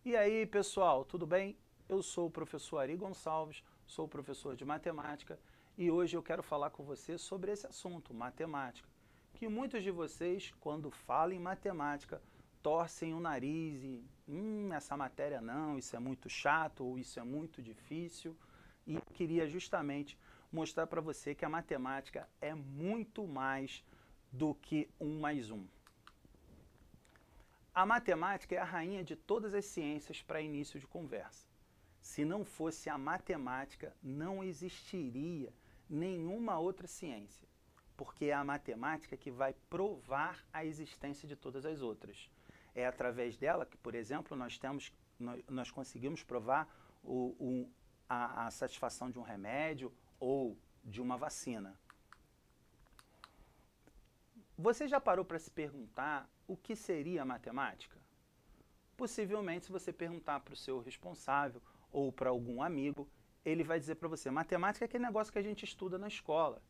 E aí, pessoal, tudo bem? Eu sou o professor Ari Gonçalves, sou professor de matemática e hoje eu quero falar com você sobre esse assunto, matemática, que muitos de vocês, quando falam em matemática, torcem o nariz e essa matéria não, isso é muito chato ou isso é muito difícil. E eu queria justamente mostrar para você que a matemática é muito mais do que 1 mais 1. A matemática é a rainha de todas as ciências para início de conversa. Se não fosse a matemática, não existiria nenhuma outra ciência, porque é a matemática que vai provar a existência de todas as outras. É através dela que, por exemplo, nós conseguimos provar a satisfação de um remédio ou de uma vacina. Você já parou para se perguntar o que seria matemática? Possivelmente, se você perguntar para o seu responsável ou para algum amigo, ele vai dizer para você, matemática é aquele negócio que a gente estuda na escola.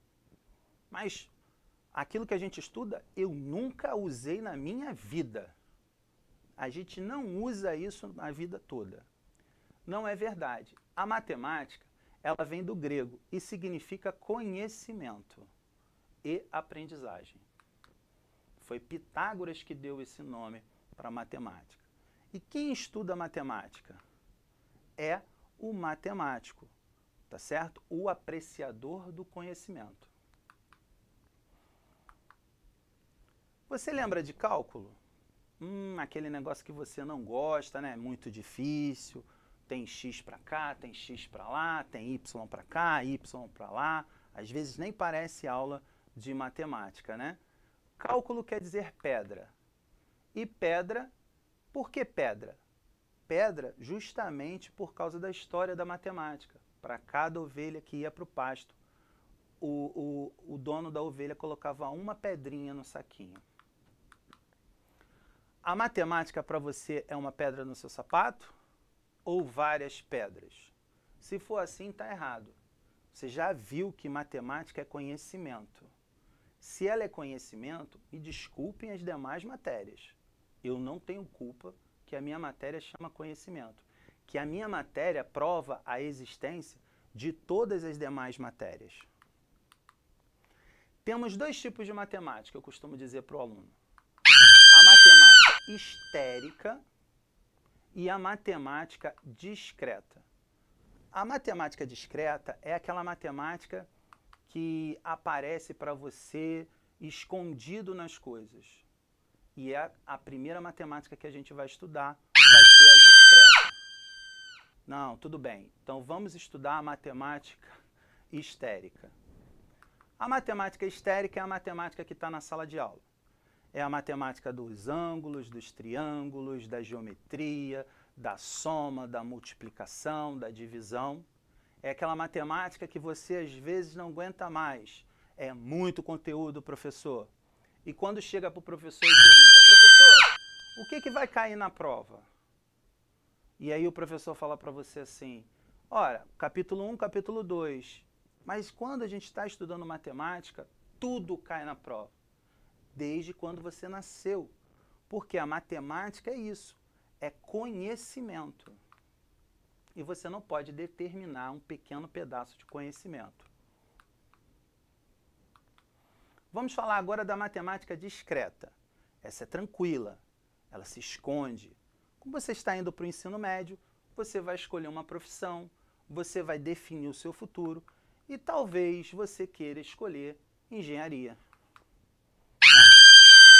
Mas aquilo que a gente estuda, eu nunca usei na minha vida. A gente não usa isso na vida toda. Não é verdade. A matemática, ela vem do grego e significa conhecimento e aprendizagem. Foi Pitágoras que deu esse nome para a matemática. E quem estuda matemática? É o matemático, tá certo? O apreciador do conhecimento. Você lembra de cálculo? Aquele negócio que você não gosta, né? Muito difícil, tem x para cá, tem x para lá, tem y para cá, y para lá. Às vezes nem parece aula de matemática, né? Cálculo quer dizer pedra. E pedra, por que pedra? Pedra justamente por causa da história da matemática. Para cada ovelha que ia para o pasto, o dono da ovelha colocava uma pedrinha no saquinho. A matemática para você é uma pedra no seu sapato ou várias pedras? Se for assim, está errado. Você já viu que matemática é conhecimento. Se ela é conhecimento, me desculpem as demais matérias. Eu não tenho culpa que a minha matéria chama conhecimento. Que a minha matéria prova a existência de todas as demais matérias. Temos dois tipos de matemática, eu costumo dizer para o aluno. A matemática histérica e a matemática discreta. A matemática discreta é aquela matemática que aparece para você escondido nas coisas. E é a primeira matemática que a gente vai estudar, vai ser a discreta. Não, tudo bem. Então vamos estudar a matemática histérica. A matemática histérica é a matemática que está na sala de aula. É a matemática dos ângulos, dos triângulos, da geometria, da soma, da multiplicação, da divisão. É aquela matemática que você às vezes não aguenta mais. É muito conteúdo, professor. E quando chega para o professor e pergunta, professor, o que vai cair na prova? E aí o professor fala para você assim, ora, capítulo 1, capítulo 2. Mas quando a gente está estudando matemática, tudo cai na prova. Desde quando você nasceu. Porque a matemática é isso, é conhecimento. E você não pode determinar um pequeno pedaço de conhecimento. Vamos falar agora da matemática discreta. Essa é tranquila, ela se esconde. Como você está indo para o ensino médio, você vai escolher uma profissão, você vai definir o seu futuro e talvez você queira escolher engenharia.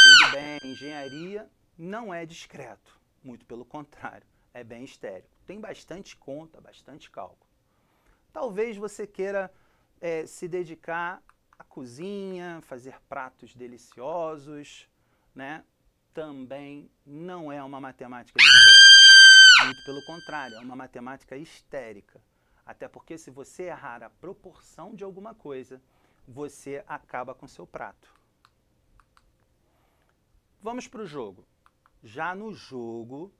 Tudo bem, engenharia não é discreto, muito pelo contrário, é bem histérico. Tem bastante conta, bastante cálculo. Talvez você queira se dedicar à cozinha, fazer pratos deliciosos, né? Também não é uma matemática discreta. Muito pelo contrário, é uma matemática histérica. Até porque se você errar a proporção de alguma coisa, você acaba com seu prato. Vamos para o jogo. Já no jogo,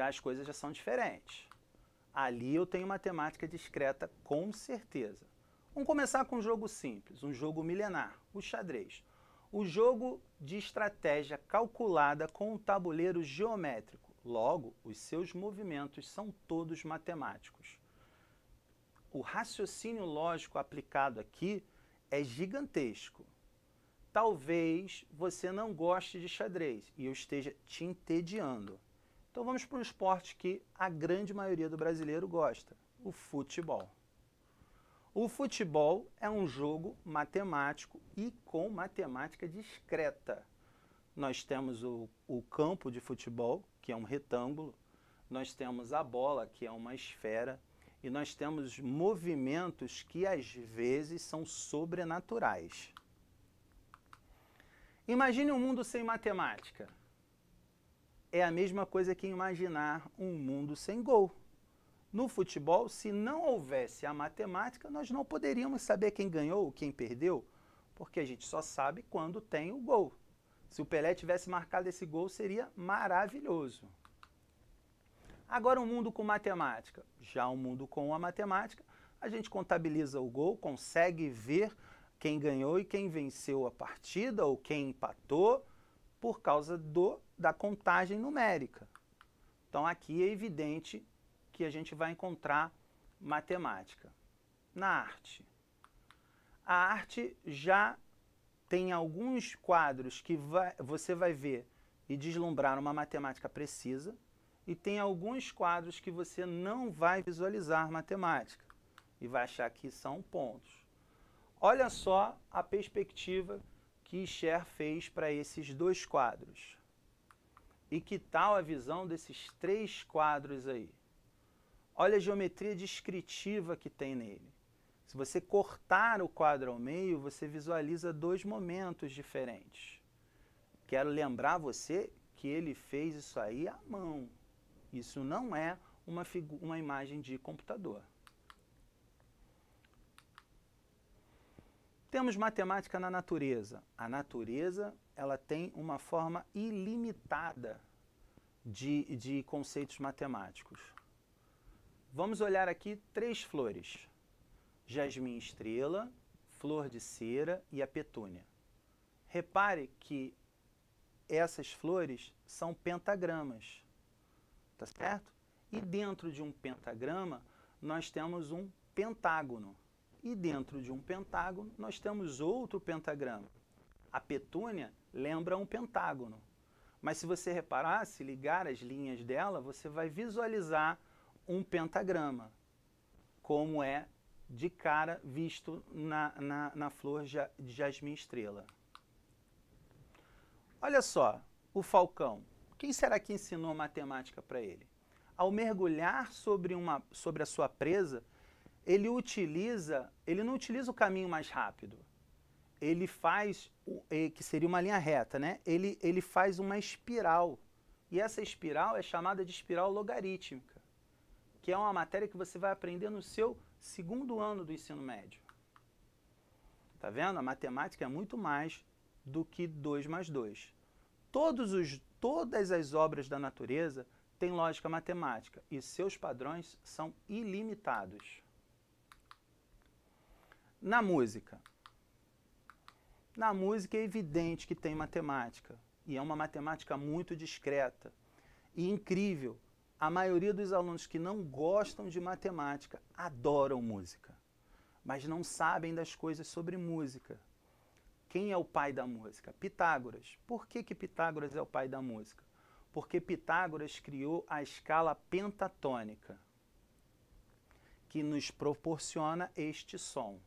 as coisas já são diferentes. Ali eu tenho matemática discreta com certeza. Vamos começar com um jogo simples, um jogo milenar, o xadrez. O jogo de estratégia calculada com um tabuleiro geométrico. Logo, os seus movimentos são todos matemáticos. O raciocínio lógico aplicado aqui é gigantesco. Talvez você não goste de xadrez e eu esteja te entediando. Então vamos para um esporte que a grande maioria do brasileiro gosta, o futebol. O futebol é um jogo matemático e com matemática discreta. Nós temos o campo de futebol, que é um retângulo, nós temos a bola, que é uma esfera, e nós temos movimentos que às vezes são sobrenaturais. Imagine um mundo sem matemática. É a mesma coisa que imaginar um mundo sem gol. No futebol, se não houvesse a matemática, nós não poderíamos saber quem ganhou ou quem perdeu, porque a gente só sabe quando tem o gol. Se o Pelé tivesse marcado esse gol, seria maravilhoso. Agora um mundo com matemática. Já um mundo com a matemática, a gente contabiliza o gol, consegue ver quem ganhou e quem venceu a partida ou quem empatou por causa da contagem numérica. Então aqui é evidente que a gente vai encontrar matemática. Na arte. A arte já tem alguns quadros que você vai ver e deslumbrar uma matemática precisa, e tem alguns quadros que você não vai visualizar matemática e vai achar que são pontos. Olha só a perspectiva que Scher fez para esses dois quadros. E que tal a visão desses três quadros aí? Olha a geometria descritiva que tem nele. Se você cortar o quadro ao meio, você visualiza dois momentos diferentes. Quero lembrar você que ele fez isso aí à mão. Isso não é uma imagem de computador. Temos matemática na natureza. A natureza ela tem uma forma ilimitada de conceitos matemáticos. Vamos olhar aqui três flores. Jasmim estrela, flor de cera e a petúnia. Repare que essas flores são pentagramas, tá certo? E dentro de um pentagrama nós temos um pentágono. E dentro de um pentágono nós temos outro pentagrama. A petúnia lembra um pentágono. Mas se você reparar, se ligar as linhas dela, você vai visualizar um pentagrama, como é de cara visto na flor de jasmim estrela. Olha só, o falcão. Quem será que ensinou matemática para ele? Ao mergulhar sobre a sua presa, ele não utiliza o caminho mais rápido. Ele faz, que seria uma linha reta, né? Ele faz uma espiral. E essa espiral é chamada de espiral logarítmica, que é uma matéria que você vai aprender no seu segundo ano do ensino médio. Tá vendo? A matemática é muito mais do que 2 mais 2. Todas as obras da natureza têm lógica matemática e seus padrões são ilimitados. Na música. Na música é evidente que tem matemática, e é uma matemática muito discreta e incrível. A maioria dos alunos que não gostam de matemática adoram música, mas não sabem das coisas sobre música. Quem é o pai da música? Pitágoras. Por que Pitágoras é o pai da música? Porque Pitágoras criou a escala pentatônica, que nos proporciona este som.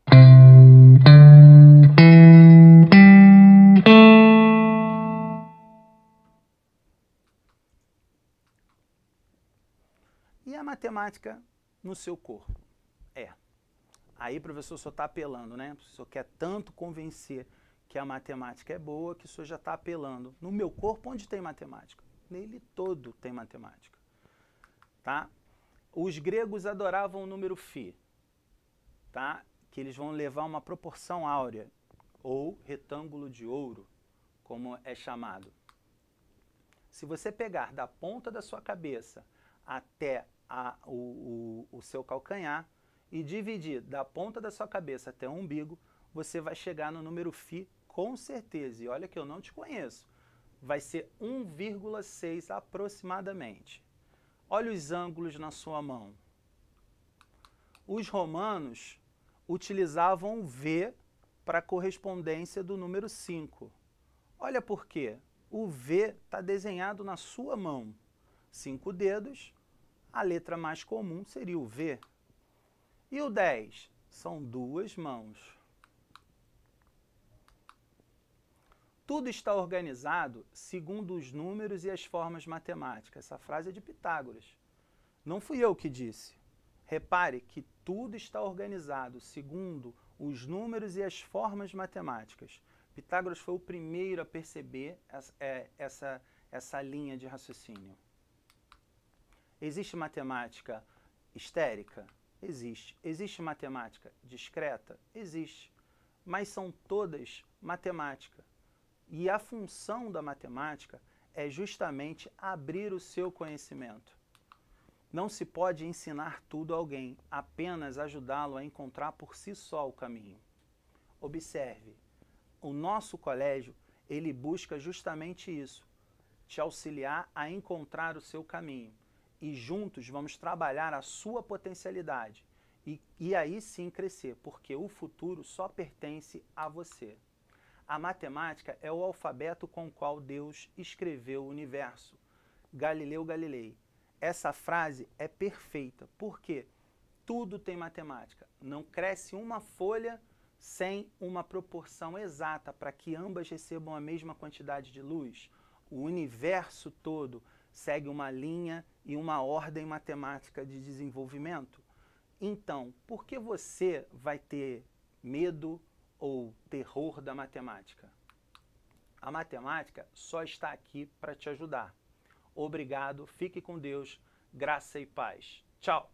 E a matemática no seu corpo? Aí o professor só está apelando, né? O professor quer tanto convencer que a matemática é boa que o senhor já está apelando. No meu corpo, onde tem matemática? Nele todo tem matemática. Tá? Os gregos adoravam o número φ, tá? Que eles vão levar uma proporção áurea, ou retângulo de ouro, como é chamado. Se você pegar da ponta da sua cabeça até o seu calcanhar e dividir da ponta da sua cabeça até o umbigo, você vai chegar no número φ com certeza. E olha que eu não te conheço. vai ser 1,6 aproximadamente. Olha os ângulos na sua mão. Os romanos utilizavam o V para a correspondência do número 5. Olha por quê. O V está desenhado na sua mão. 5 dedos, a letra mais comum seria o V. E o 10? São 2 mãos. Tudo está organizado segundo os números e as formas matemáticas. Essa frase é de Pitágoras. Não fui eu que disse. Repare que tudo está organizado segundo os números e as formas matemáticas. Pitágoras foi o primeiro a perceber essa linha de raciocínio. Existe matemática histérica? Existe. Existe matemática discreta? Existe. Mas são todas matemática. E a função da matemática é justamente abrir o seu conhecimento. Não se pode ensinar tudo a alguém, apenas ajudá-lo a encontrar por si só o caminho. Observe, o nosso colégio, ele busca justamente isso, te auxiliar a encontrar o seu caminho. E juntos vamos trabalhar a sua potencialidade. E aí sim crescer, porque o futuro só pertence a você. A matemática é o alfabeto com o qual Deus escreveu o universo. Galileu Galilei. Essa frase é perfeita, porque tudo tem matemática. Não cresce uma folha sem uma proporção exata para que ambas recebam a mesma quantidade de luz. O universo todo segue uma linha e uma ordem matemática de desenvolvimento. Então, por que você vai ter medo ou terror da matemática? A matemática só está aqui para te ajudar. Obrigado, fique com Deus, graça e paz. Tchau!